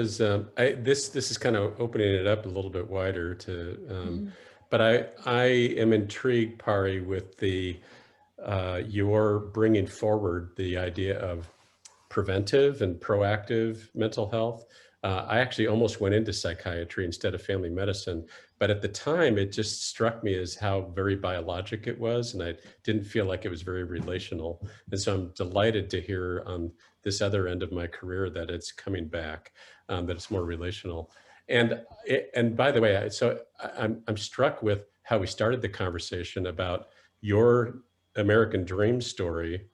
was this is kind of opening it up a little bit wider to, but I am intrigued, Pari, with the you're bringing forward the idea of preventive and proactive mental health. I actually almost went into psychiatry instead of family medicine, but at the time it just struck me as how very biologic it was, and I didn't feel like it was very relational. And so I'm delighted to hear on this other end of my career that it's coming back, that it's more relational. And by the way, I'm struck with how we started the conversation about your American dream story,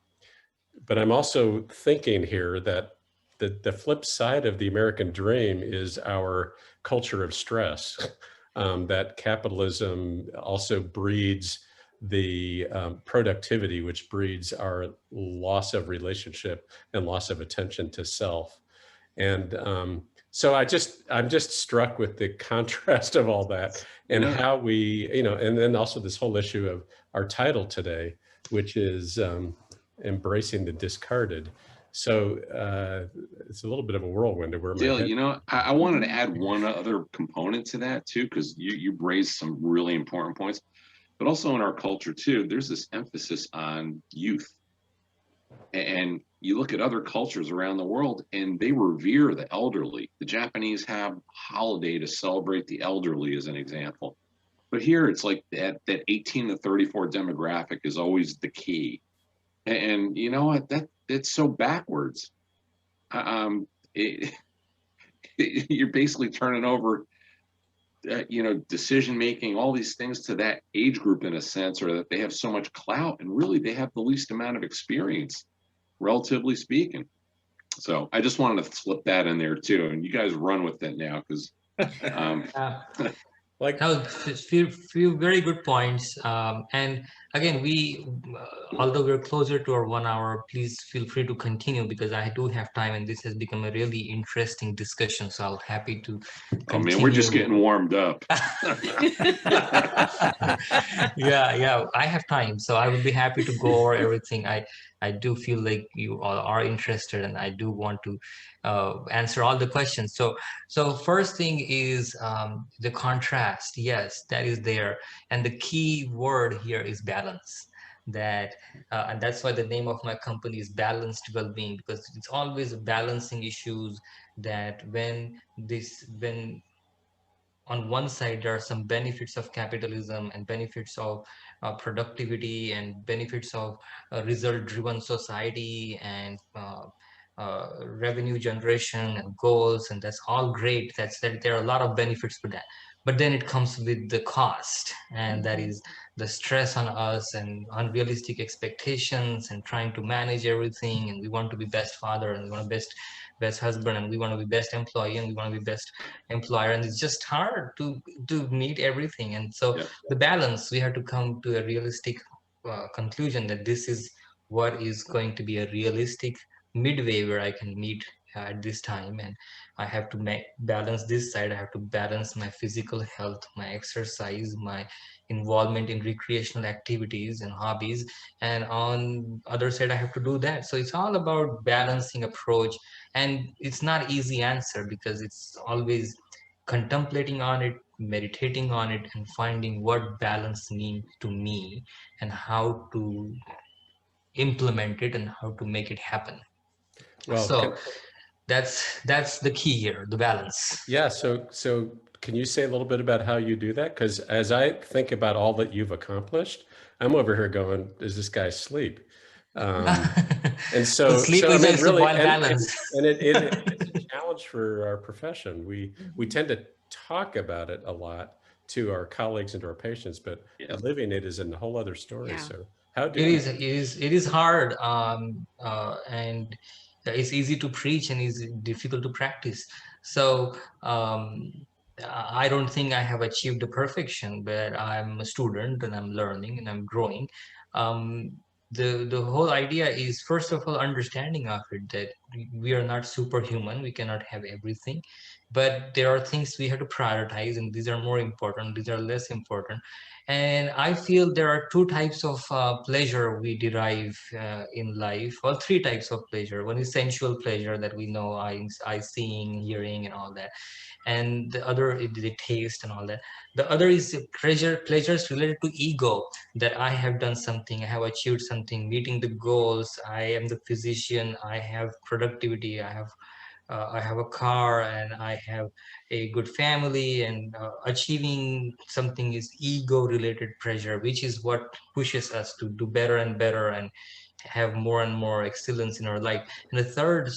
but I'm also thinking here that the flip side of the American dream is our culture of stress, that capitalism also breeds the productivity, which breeds our loss of relationship and loss of attention to self. And so I'm just struck with the contrast of all that and how we, and then also this whole issue of our title today, which is embracing the discarded. So it's a little bit of a whirlwind of where my Dale, I wanted to add one other component to that too, because you raised some really important points, but also in our culture too, there's this emphasis on youth. And you look at other cultures around the world and they revere the elderly. The Japanese have a holiday to celebrate the elderly as an example. But here it's like that 18 to 34 demographic is always the key. And you know what? It's so backwards. You're basically turning over, decision making, all these things to that age group in a sense, or that they have so much clout, and really they have the least amount of experience, relatively speaking. So I just wanted to slip that in there too, and you guys run with it now because. Like that was few very good points, and again although we're closer to our 1 hour, please feel free to continue because I do have time and this has become a really interesting discussion, so I'll happy to continue. Oh man, we're just getting warmed up. yeah, I have time, so I would be happy to go over everything. I do feel like you all are interested and I do want to answer all the questions. So first thing is the contrast. Yes, that is there. And the key word here is balance. And that's why the name of my company is Balanced Wellbeing, because it's always balancing issues that when on one side there are some benefits of capitalism and benefits of productivity and benefits of a result-driven society and revenue generation and goals, and that's all great. That there are a lot of benefits for that, but then it comes with the cost, and that is the stress on us and unrealistic expectations and trying to manage everything, and we want to be best father and we want to best husband and we want to be best employee and we want to be best employer, and it's just hard to meet everything. And so the balance, we have to come to a realistic conclusion that this is what is going to be a realistic midway where I can meet at this time, and I have to balance this side. I have to balance my physical health, my exercise, my involvement in recreational activities and hobbies, and on other side I have to do that. So it's all about balancing approach, and it's not easy answer because it's always contemplating on it, meditating on it, and finding what balance means to me and how to implement it and how to make it happen. Well, so that's the key here, the balance. Yeah. So can you say a little bit about how you do that? Because as I think about all that you've accomplished, I'm over here going, "Does this guy sleep?" And so sleep is really balance. And it's a challenge for our profession. We tend to talk about it a lot to our colleagues and to our patients, but living it is a whole other story. Yeah. So how do it is hard, and it's easy to preach and it's difficult to practice. So I don't think I have achieved the perfection, but I'm a student and I'm learning and I'm growing. The whole idea is, first of all, understanding of it, that we are not superhuman, we cannot have everything, but there are things we have to prioritize, and these are more important, these are less important. And I feel there are two types of pleasure we derive in life, or three types of pleasure. One is sensual pleasure that we know, eye seeing, hearing, and all that. And the other is the taste and all that. The other is pleasures related to ego, that I have done something, I have achieved something, meeting the goals, I am the physician, I have productivity, I have a car, and I have a good family, and achieving something is ego related pleasure, which is what pushes us to do better and better and have more and more excellence in our life. And the third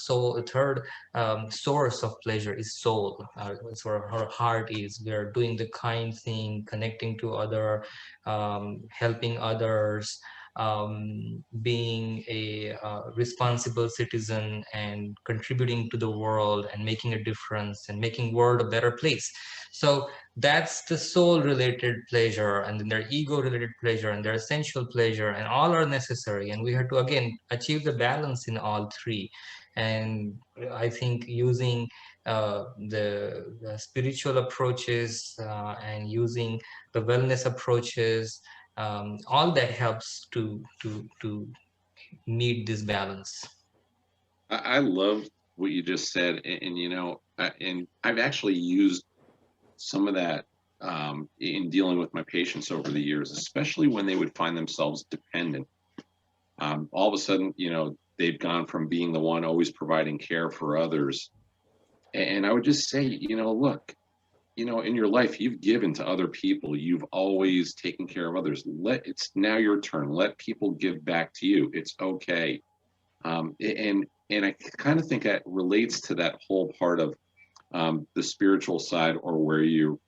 source of pleasure is soul. So our heart is, we are doing the kind thing, connecting to other, helping others, being a responsible citizen and contributing to the world and making a difference and making world a better place. So that's the soul related pleasure, and then their ego related pleasure and their essential pleasure, and all are necessary, and we have to again achieve the balance in all three. And I think using the spiritual approaches and using the wellness approaches, all that helps to meet this balance. I love what you just said, and you know, and I've actually used some of that in dealing with my patients over the years, especially when they would find themselves dependent. All of a sudden, you know, they've gone from being the one always providing care for others. And I would just say, you know, look, you know, in your life, you've given to other people. You've always taken care of others. It's now your turn. Let people give back to you. It's okay. And I kind of think that relates to that whole part of the spiritual side, or where you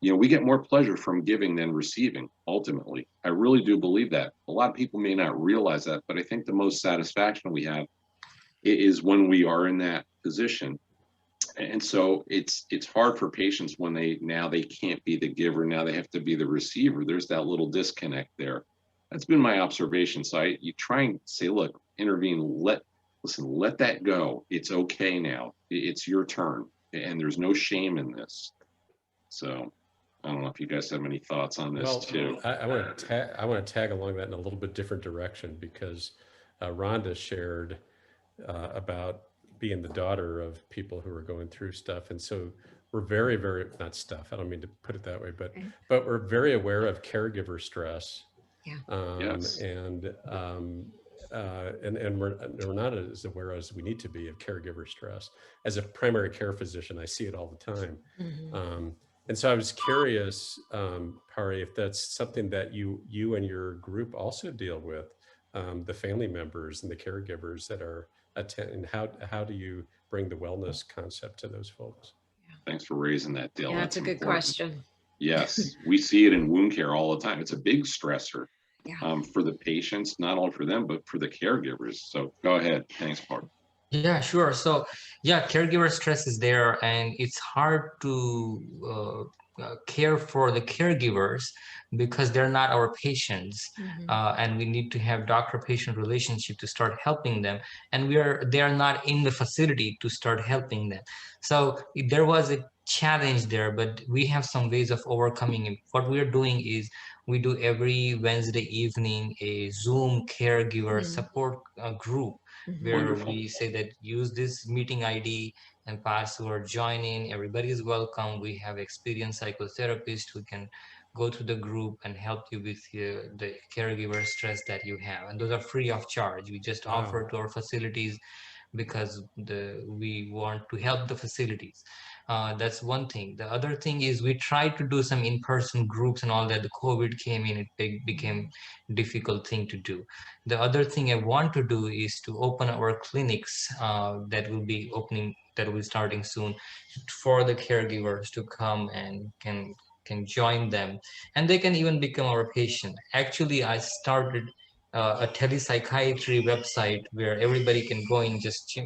know, we get more pleasure from giving than receiving, ultimately. I really do believe that. A lot of people may not realize that, but I think the most satisfaction we have is when we are in that position. And so it's hard for patients when they can't be the giver, now they have to be the receiver. There's that little disconnect there. That's been my observation. So you try and say, look, intervene, let that go. It's okay now. It's your turn, and there's no shame in this. So I don't know if you guys have any thoughts on this too. I want to tag along that in a little bit different direction, because Rhonda shared about being the daughter of people who are going through stuff, and so we're very, very, not stuff, I don't mean to put it that way, but we're very aware of caregiver stress. Yeah. Yes. And we're not as aware as we need to be of caregiver stress. As a primary care physician, I see it all the time. Mm-hmm. And so I was curious, Pari, if that's something that you and your group also deal with, the family members and the caregivers that are and how do you bring the wellness concept to those folks? Thanks for raising that, Dale. Yeah, that's a good question. Yes, we see it in wound care all the time. It's a big stressor for the patients, not only for them, but for the caregivers. So go ahead. Thanks, Park. Yeah, sure. So, yeah, caregiver stress is there, and it's hard to care for the caregivers because they're not our patients, and we need to have doctor-patient relationship to start helping them, and they are not in the facility to start helping them. So there was a challenge there, but we have some ways of overcoming it. What we are doing is we do every Wednesday evening a Zoom caregiver support group, where Wonderful. we say that use this meeting ID and password, join in, everybody is welcome. We have experienced psychotherapists who can go to the group and help you with the caregiver stress that you have. And those are free of charge. We just offer to our facilities because we want to help the facilities. That's one thing. The other thing is we tried to do some in-person groups and all that. The COVID came in, it became difficult thing to do. The other thing I want to do is to open our clinics that will be starting soon, for the caregivers to come and can join them, and they can even become our patient. Actually, I started a telepsychiatry website where everybody can go and just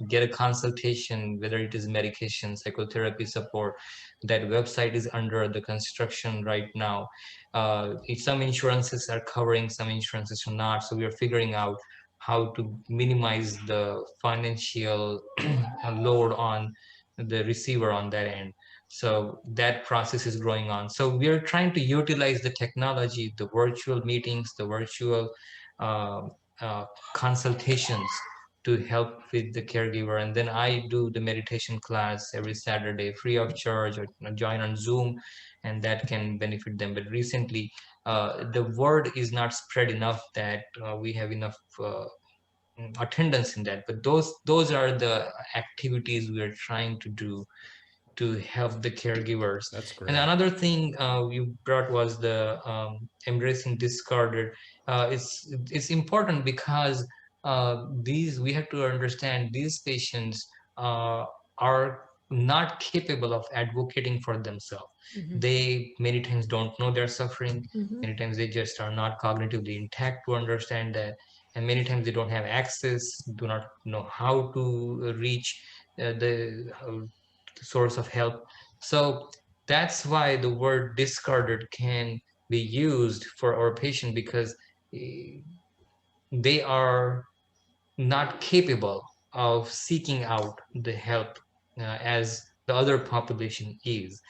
get a consultation, whether it is medication, psychotherapy support. That website is under the construction right now. Some insurances are covering, some insurances are not. So we are figuring out how to minimize the financial load on the receiver on that end. So that process is going on. So we are trying to utilize the technology, the virtual meetings, the virtual uh, uh, consultations to help with the caregiver. And then I do the meditation class every Saturday free of charge, or join on Zoom, and that can benefit them. But recently, the word is not spread enough that we have enough attendance in that. But those are the activities we are trying to do to help the caregivers. That's great. And another thing you brought was the embracing discarded. It's important because these, we have to understand, these patients are not capable of advocating for themselves. They many times don't know they're suffering. Many times they just are not cognitively intact to understand that, and many times they don't have access, do not know how to reach the source of help. So that's why the word discarded can be used for our patient, because they are not capable of seeking out the help as the other population is.